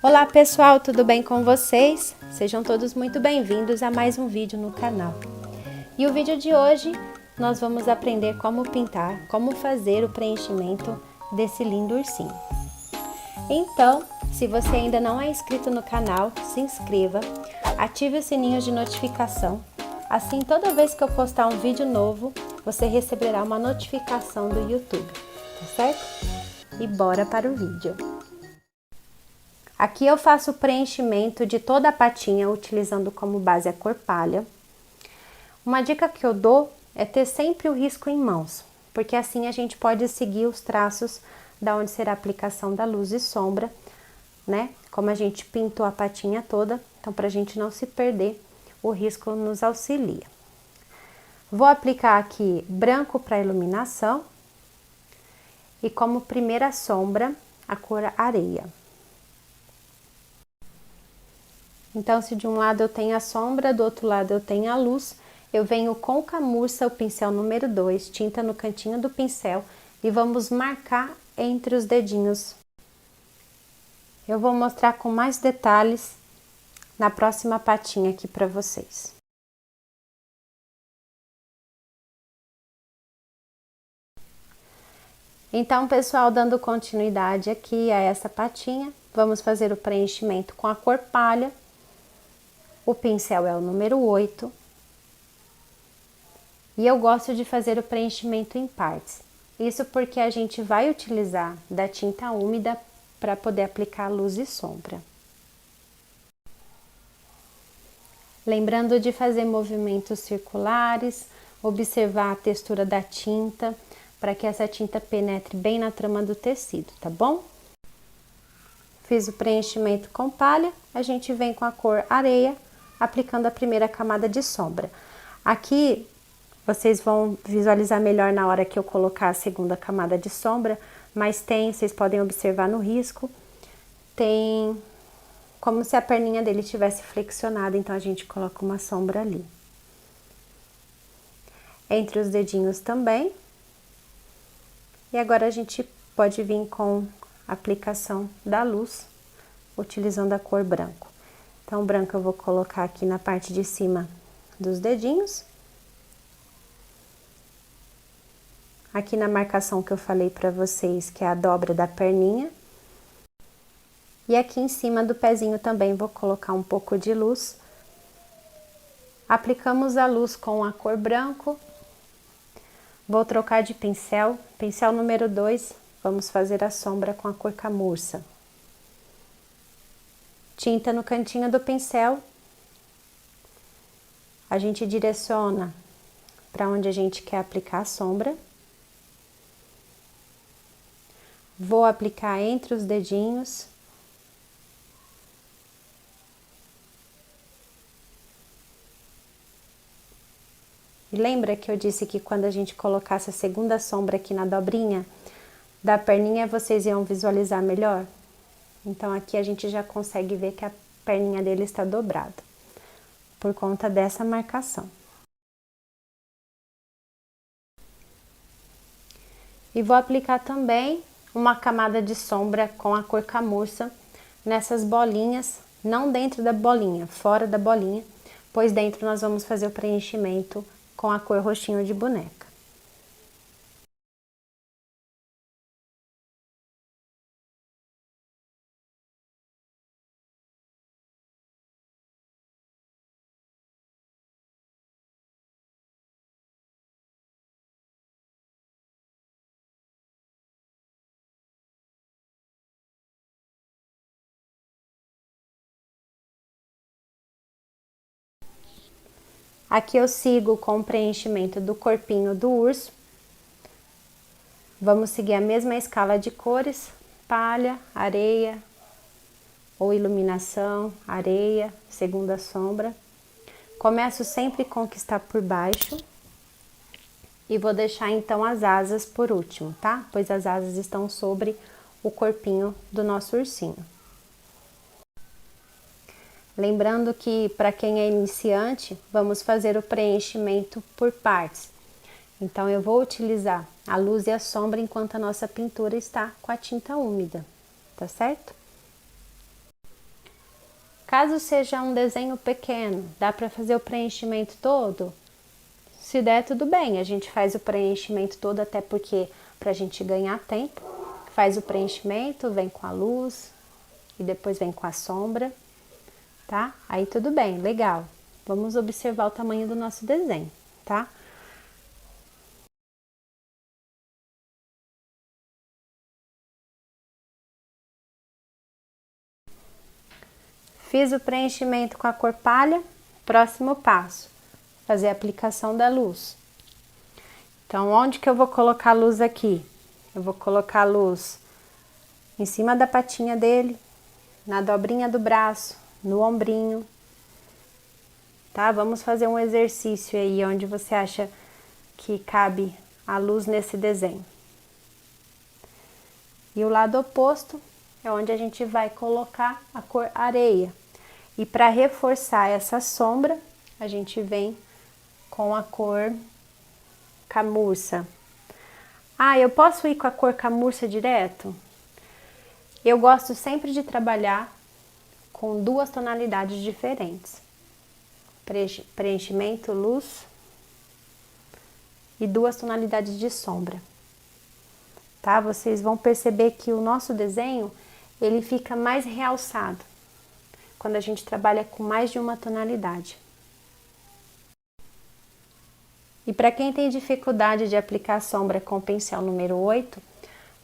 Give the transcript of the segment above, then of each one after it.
Olá pessoal, tudo bem com vocês? Sejam todos muito bem-vindos a mais um vídeo no canal. E o vídeo de hoje nós vamos aprender como pintar, como fazer o preenchimento desse lindo ursinho. Então, se você ainda não é inscrito no canal, se inscreva, ative o sininho de notificação. Assim, toda vez que eu postar um vídeo novo, você receberá uma notificação do YouTube, tá certo? E bora para o vídeo. Aqui eu faço o preenchimento de toda a patinha utilizando como base a cor palha. Uma dica que eu dou é ter sempre o risco em mãos, porque assim a gente pode seguir os traços da onde será a aplicação da luz e sombra, né? Como a gente pintou a patinha toda, então pra gente não se perder, o risco nos auxilia. Vou aplicar aqui branco para iluminação e como primeira sombra a cor areia. Então, se de um lado eu tenho a sombra, do outro lado eu tenho a luz, eu venho com camurça, o pincel número 2, tinta no cantinho do pincel e vamos marcar entre os dedinhos. Eu vou mostrar com mais detalhes na próxima patinha aqui para vocês. Então, pessoal, dando continuidade aqui a essa patinha, vamos fazer o preenchimento com a cor palha. O pincel é o número 8. E eu gosto de fazer o preenchimento em partes. Isso porque a gente vai utilizar da tinta úmida para poder aplicar luz e sombra. Lembrando de fazer movimentos circulares, observar a textura da tinta, para que essa tinta penetre bem na trama do tecido, tá bom? Fiz o preenchimento com palha, a gente vem com a cor areia, aplicando a primeira camada de sombra. Aqui vocês vão visualizar melhor na hora que eu colocar a segunda camada de sombra, mas vocês podem observar no risco, tem como se a perninha dele tivesse flexionada, então a gente coloca uma sombra ali. Entre os dedinhos também. E agora a gente pode vir com a aplicação da luz, utilizando a cor branco. Então, o branco eu vou colocar aqui na parte de cima dos dedinhos. Aqui na marcação que eu falei pra vocês, que é a dobra da perninha. E aqui em cima do pezinho também vou colocar um pouco de luz. Aplicamos a luz com a cor branco. Vou trocar de pincel, pincel número 2, vamos fazer a sombra com a cor camurça. Tinta no cantinho do pincel, a gente direciona para onde a gente quer aplicar a sombra. Vou aplicar entre os dedinhos. E lembra que eu disse que quando a gente colocasse a segunda sombra aqui na dobrinha da perninha, vocês iam visualizar melhor? Então, aqui a gente já consegue ver que a perninha dele está dobrada, por conta dessa marcação. E vou aplicar também uma camada de sombra com a cor camurça nessas bolinhas, não dentro da bolinha, fora da bolinha, pois dentro nós vamos fazer o preenchimento com a cor roxinho de boneca. Aqui eu sigo com o preenchimento do corpinho do urso. Vamos seguir a mesma escala de cores, palha, areia, ou iluminação, areia, segunda sombra. Começo sempre com o que está por baixo. E vou deixar então as asas por último, tá? Pois as asas estão sobre o corpinho do nosso ursinho. Lembrando que para quem é iniciante, vamos fazer o preenchimento por partes. Então, eu vou utilizar a luz e a sombra enquanto a nossa pintura está com a tinta úmida, tá certo? Caso seja um desenho pequeno, dá para fazer o preenchimento todo? Se der, tudo bem, a gente faz o preenchimento todo, até porque para a gente ganhar tempo, faz o preenchimento, vem com a luz e depois vem com a sombra, tá? Aí tudo bem, legal. Vamos observar o tamanho do nosso desenho, tá? Fiz o preenchimento com a cor palha, próximo passo, fazer a aplicação da luz. Então, onde que eu vou colocar a luz aqui? Eu vou colocar a luz em cima da patinha dele, na dobrinha do braço, no ombrinho, tá? Vamos fazer um exercício aí, onde você acha que cabe a luz nesse desenho. E o lado oposto é onde a gente vai colocar a cor areia. E para reforçar essa sombra, a gente vem com a cor camurça. Ah, eu posso ir com a cor camurça direto? Eu gosto sempre de trabalhar com duas tonalidades diferentes. Preenchimento, luz e duas tonalidades de sombra. Tá? Vocês vão perceber que o nosso desenho, ele fica mais realçado quando a gente trabalha com mais de uma tonalidade. E para quem tem dificuldade de aplicar sombra com o pincel número 8,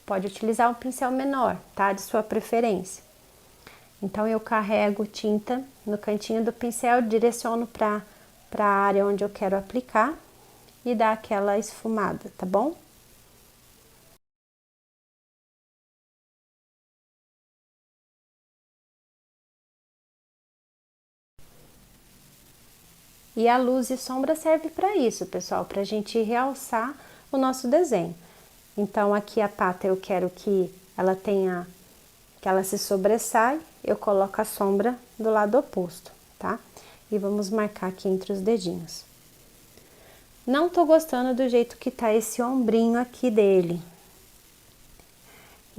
pode utilizar um pincel menor, tá? De sua preferência. Então eu carrego tinta no cantinho do pincel, direciono para a área onde eu quero aplicar e dá aquela esfumada, tá bom? E a luz e sombra serve para isso, pessoal, para a gente realçar o nosso desenho. Então, aqui a pata eu quero que ela tenha, que ela se sobressaia, eu coloco a sombra do lado oposto, tá? E vamos marcar aqui entre os dedinhos. Não tô gostando do jeito que tá esse ombrinho aqui dele.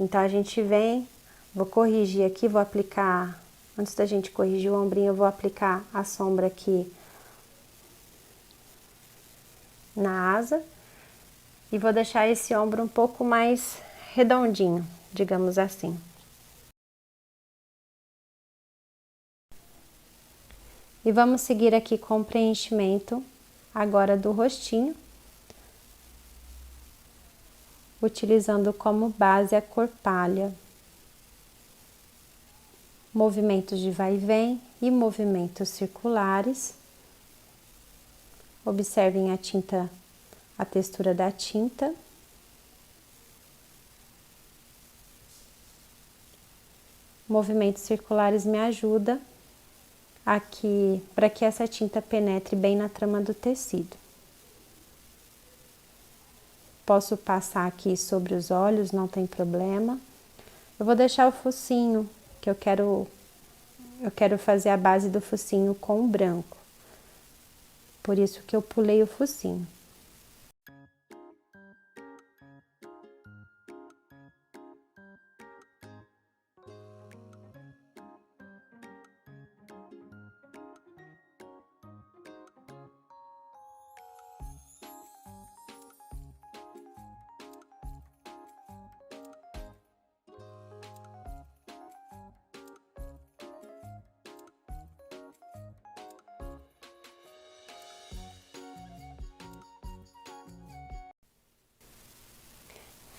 Então, a gente vem, vou corrigir aqui, vou aplicar, antes da gente corrigir o ombrinho, eu vou aplicar a sombra aqui na asa e vou deixar esse ombro um pouco mais redondinho, digamos assim. E vamos seguir aqui com o preenchimento agora do rostinho, utilizando como base a cor palha. Movimentos de vai e vem e movimentos circulares. Observem a tinta, a textura da tinta. Movimentos circulares me ajuda aqui para que essa tinta penetre bem na trama do tecido. Posso passar aqui sobre os olhos, não tem problema. Eu vou deixar o focinho, que eu quero fazer a base do focinho com branco. Por isso que eu pulei o focinho.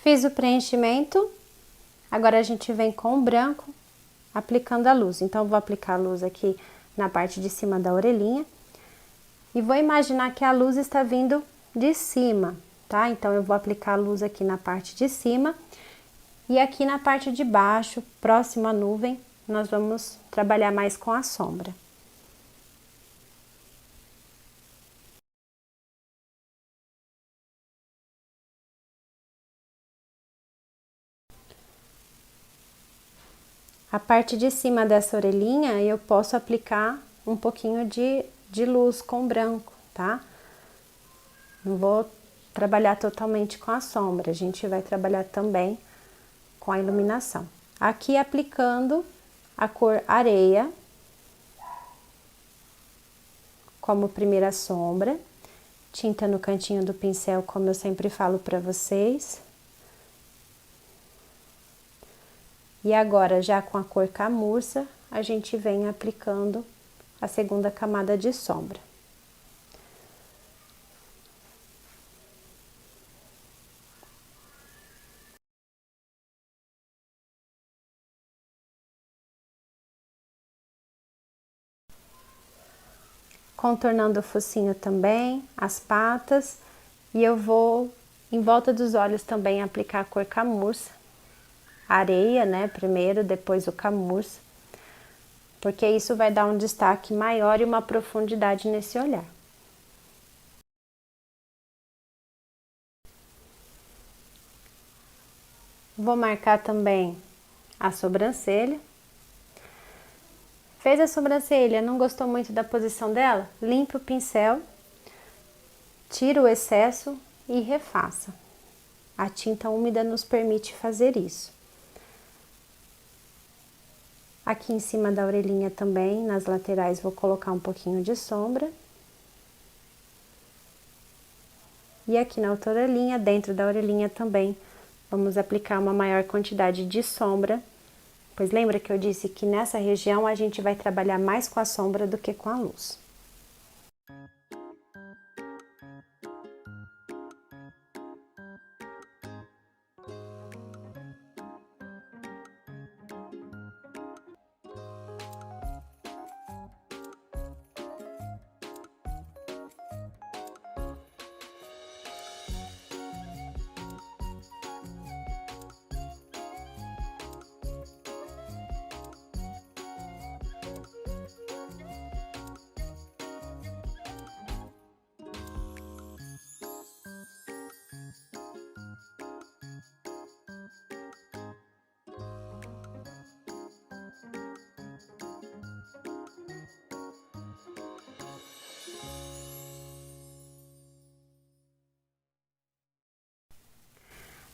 Fiz o preenchimento, agora a gente vem com o branco, aplicando a luz. Então, eu vou aplicar a luz aqui na parte de cima da orelhinha e vou imaginar que a luz está vindo de cima, tá? Então, eu vou aplicar a luz aqui na parte de cima e aqui na parte de baixo, próximo à nuvem, nós vamos trabalhar mais com a sombra. A parte de cima dessa orelhinha, eu posso aplicar um pouquinho de luz com branco, tá? Não vou trabalhar totalmente com a sombra, a gente vai trabalhar também com a iluminação. Aqui aplicando a cor areia, como primeira sombra, tinta no cantinho do pincel, como eu sempre falo para vocês. E agora, já com a cor camurça, a gente vem aplicando a segunda camada de sombra. Contornando o focinho também, as patas, e eu vou em volta dos olhos também aplicar a cor camurça, areia, né, primeiro, depois o camurça, porque isso vai dar um destaque maior e uma profundidade nesse olhar. Vou marcar também a sobrancelha. Fez a sobrancelha, não gostou muito da posição dela? Limpe o pincel, tira o excesso e refaça. A tinta úmida nos permite fazer isso. Aqui em cima da orelhinha também, nas laterais, vou colocar um pouquinho de sombra. E aqui na outra orelhinha, dentro da orelhinha também, vamos aplicar uma maior quantidade de sombra. Pois lembra que eu disse que nessa região a gente vai trabalhar mais com a sombra do que com a luz.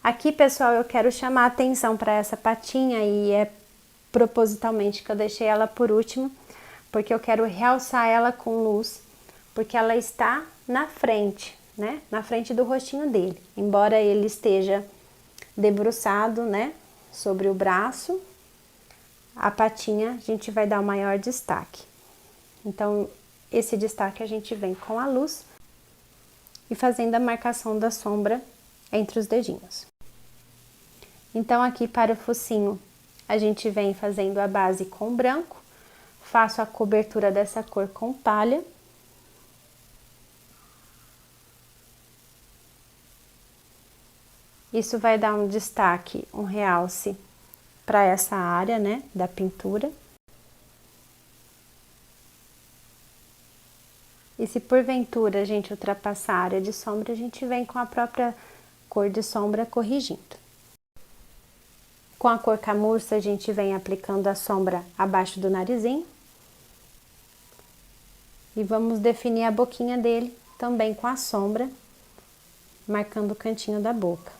Aqui, pessoal, eu quero chamar a atenção para essa patinha e é propositalmente que eu deixei ela por último, porque eu quero realçar ela com luz, porque ela está na frente, né? Na frente do rostinho dele. Embora ele esteja debruçado, né, sobre o braço, a patinha a gente vai dar o maior destaque. Então, esse destaque a gente vem com a luz e fazendo a marcação da sombra entre os dedinhos. Então, aqui para o focinho, a gente vem fazendo a base com branco, faço a cobertura dessa cor com palha. Isso vai dar um destaque, um realce para essa área, né, da pintura. E se porventura a gente ultrapassar a área de sombra, a gente vem com a própria cor de sombra corrigindo. Com a cor camurça, a gente vem aplicando a sombra abaixo do narizinho. E vamos definir a boquinha dele também com a sombra, marcando o cantinho da boca.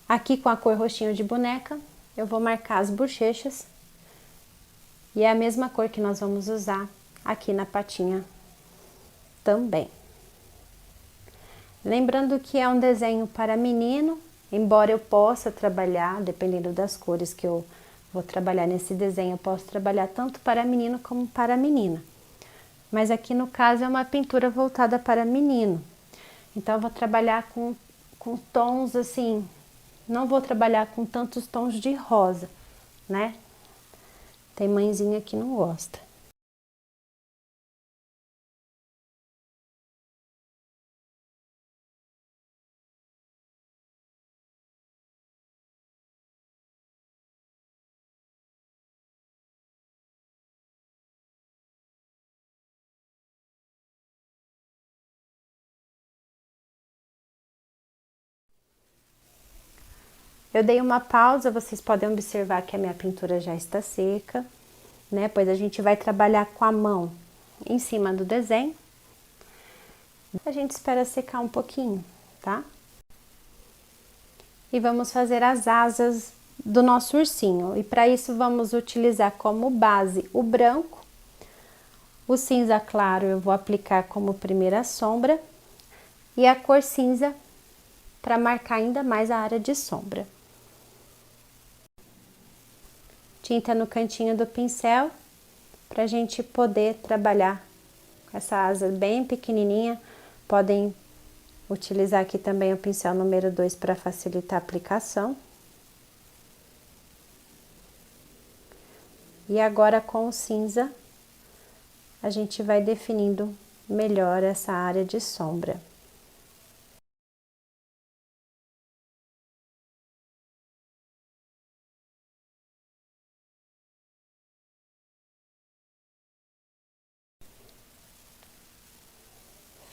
Aqui com a cor roxinho de boneca, eu vou marcar as bochechas. E é a mesma cor que nós vamos usar aqui na patinha também. Lembrando que é um desenho para menino, embora eu possa trabalhar, dependendo das cores que eu vou trabalhar nesse desenho, eu posso trabalhar tanto para menino como para menina. Mas aqui no caso é uma pintura voltada para menino. Então eu vou trabalhar com tons assim, não vou trabalhar com tantos tons de rosa, né? Tem mãezinha que não gosta. Eu dei uma pausa, vocês podem observar que a minha pintura já está seca, né? Pois a gente vai trabalhar com a mão em cima do desenho. A gente espera secar um pouquinho, tá? E vamos fazer as asas do nosso ursinho. E para isso vamos utilizar como base o branco. O cinza claro eu vou aplicar como primeira sombra. E a cor cinza para marcar ainda mais a área de sombra. Tinta no cantinho do pincel, para a gente poder trabalhar com essa asa bem pequenininha. Podem utilizar aqui também o pincel número 2 para facilitar a aplicação. E agora com o cinza, a gente vai definindo melhor essa área de sombra.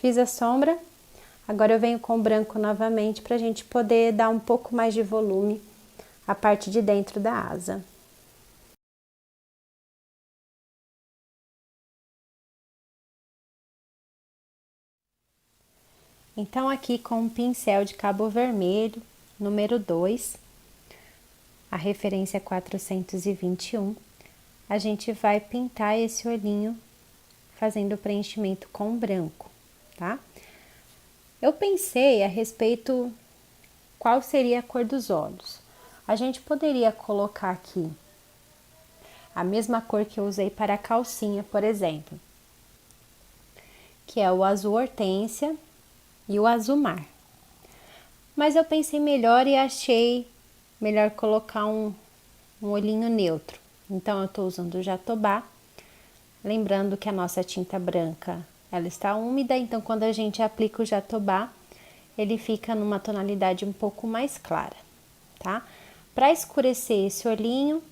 Fiz a sombra, agora eu venho com o branco novamente para a gente poder dar um pouco mais de volume à parte de dentro da asa. Então, aqui com um pincel de cabo vermelho, número 2, a referência é 421, a gente vai pintar esse olhinho fazendo o preenchimento com branco, tá? Eu pensei a respeito qual seria a cor dos olhos. A gente poderia colocar aqui a mesma cor que eu usei para a calcinha, por exemplo, que é o azul hortênsia e o azul mar. Mas eu pensei melhor e achei melhor colocar um olhinho neutro. Então, eu tô usando o jatobá. Lembrando que a nossa tinta branca, ela está úmida, então quando a gente aplica o jatobá, ele fica numa tonalidade um pouco mais clara, tá? Para escurecer esse olhinho,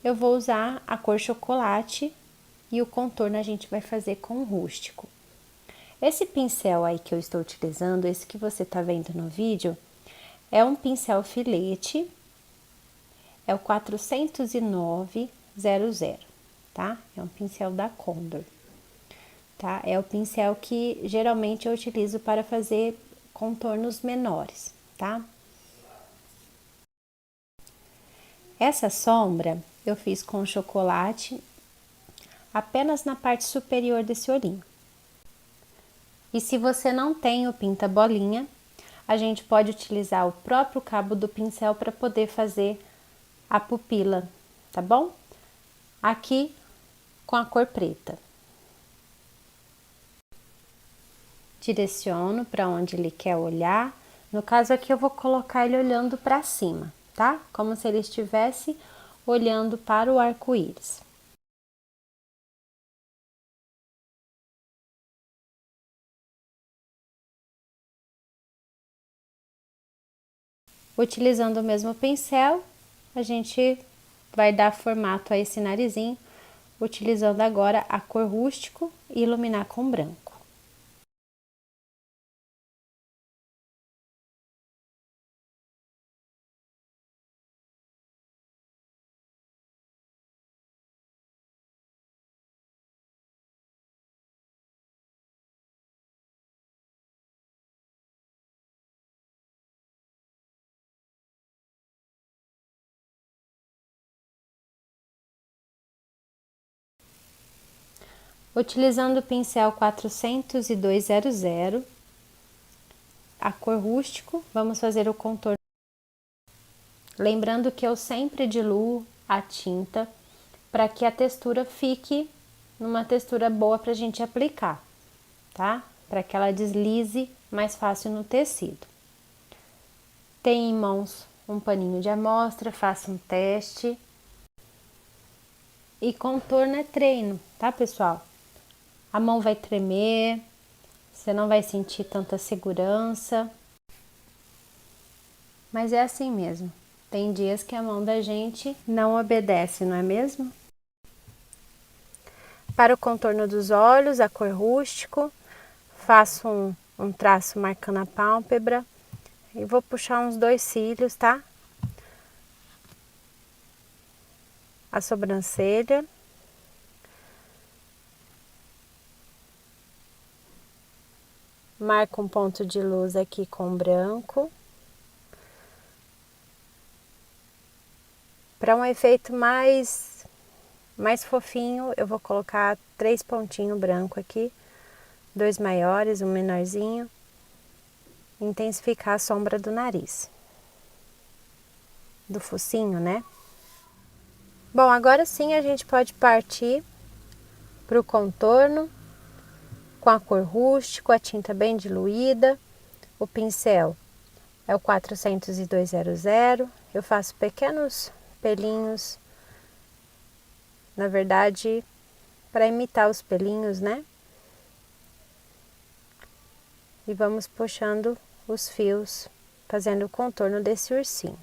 eu vou usar a cor chocolate e o contorno a gente vai fazer com rústico. Esse pincel aí que eu estou utilizando, esse que você tá vendo no vídeo, é um pincel filete, é o 40900, tá? É um pincel da Condor, tá? É o pincel que geralmente eu utilizo para fazer contornos menores, tá? Essa sombra eu fiz com chocolate apenas na parte superior desse olhinho. E se você não tem o pinta-bolinha, a gente pode utilizar o próprio cabo do pincel para poder fazer a pupila, tá bom? Aqui com a cor preta. Direciono para onde ele quer olhar. No caso aqui eu vou colocar ele olhando para cima, tá? Como se ele estivesse olhando para o arco-íris. Utilizando o mesmo pincel, a gente vai dar formato a esse narizinho, utilizando agora a cor rústico e iluminar com branco. Utilizando o pincel 40200, a cor rústico, vamos fazer o contorno. Lembrando que eu sempre diluo a tinta para que a textura fique numa textura boa para a gente aplicar, tá? Para que ela deslize mais fácil no tecido. Tem em mãos um paninho de amostra, faça um teste. E contorno é treino, tá, pessoal? A mão vai tremer, você não vai sentir tanta segurança. Mas é assim mesmo. Tem dias que a mão da gente não obedece, não é mesmo? Para o contorno dos olhos, a cor rústico, faço um traço marcando a pálpebra e vou puxar uns 2 cílios, tá? a sobrancelha. Marco um ponto de luz aqui com branco. Para um efeito mais fofinho, eu vou colocar 3 pontinhos branco aqui, 2 maiores, um menorzinho. Intensificar a sombra do nariz. Do focinho, né? Bom, agora sim a gente pode partir para o contorno com a cor rústico, a tinta bem diluída. O pincel é o 40200. Eu faço pequenos pelinhos, na verdade, para imitar os pelinhos, né? E vamos puxando os fios, fazendo o contorno desse ursinho.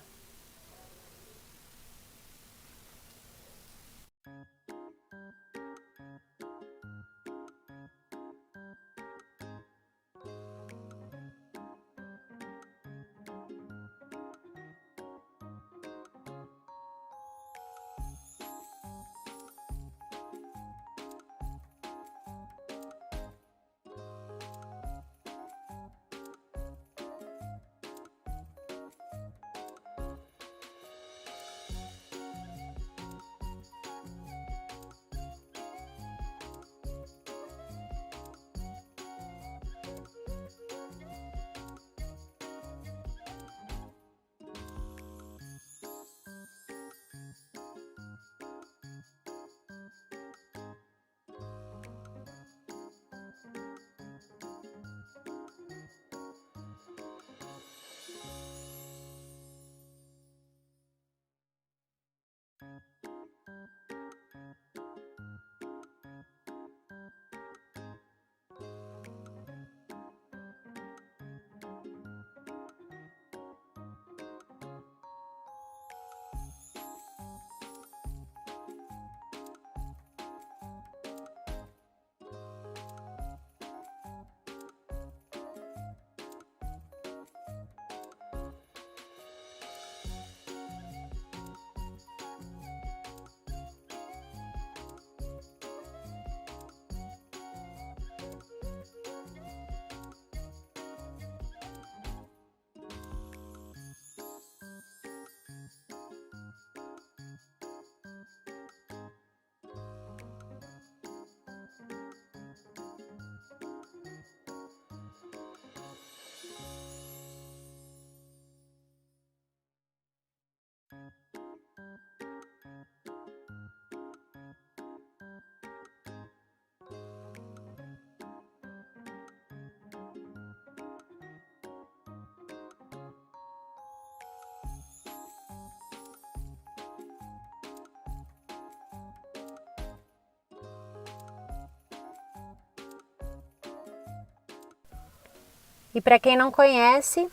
E para quem não conhece,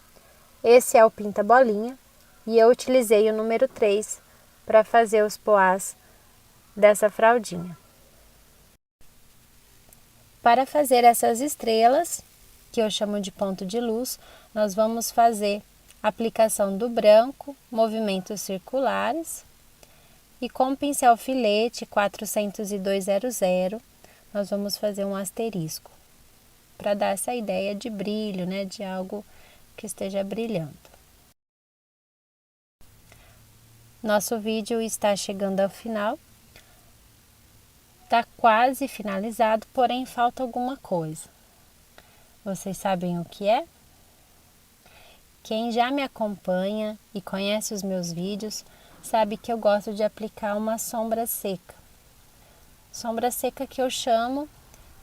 esse é o Pinta Bolinha e eu utilizei o número 3 para fazer os poás dessa fraldinha. Para fazer essas estrelas, que eu chamo de ponto de luz, nós vamos fazer a aplicação do branco, movimentos circulares, e com o pincel filete 40200, nós vamos fazer um asterisco, para dar essa ideia de brilho, né, de algo que esteja brilhando. Nosso vídeo está chegando ao final. Está quase finalizado, porém falta alguma coisa. Vocês sabem o que é? Quem já me acompanha e conhece os meus vídeos sabe que eu gosto de aplicar uma sombra seca. Sombra seca que eu chamo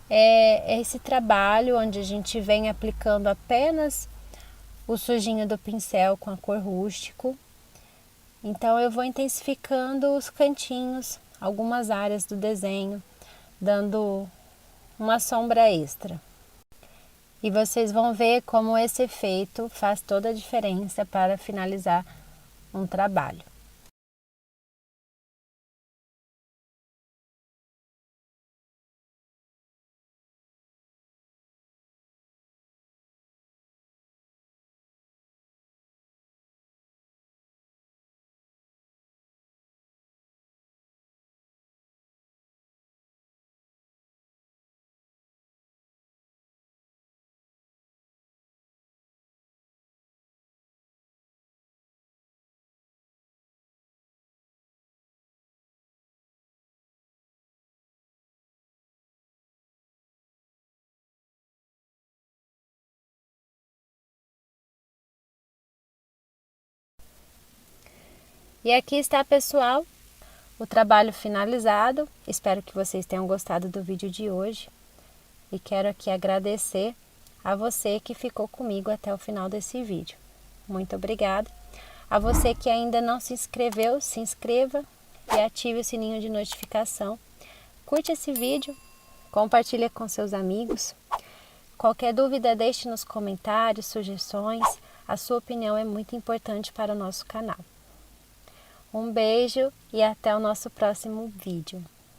é esse trabalho onde a gente vem aplicando apenas o sujinho do pincel com a cor rústico. Então eu vou intensificando os cantinhos, algumas áreas do desenho, dando uma sombra extra. E vocês vão ver como esse efeito faz toda a diferença para finalizar um trabalho. E aqui está, pessoal, o trabalho finalizado. Espero que vocês tenham gostado do vídeo de hoje. E quero aqui agradecer a você que ficou comigo até o final desse vídeo. Muito obrigada. A você que ainda não se inscreveu, se inscreva e ative o sininho de notificação. Curte esse vídeo, compartilhe com seus amigos. Qualquer dúvida, deixe nos comentários, sugestões. A sua opinião é muito importante para o nosso canal. Um beijo e até o nosso próximo vídeo.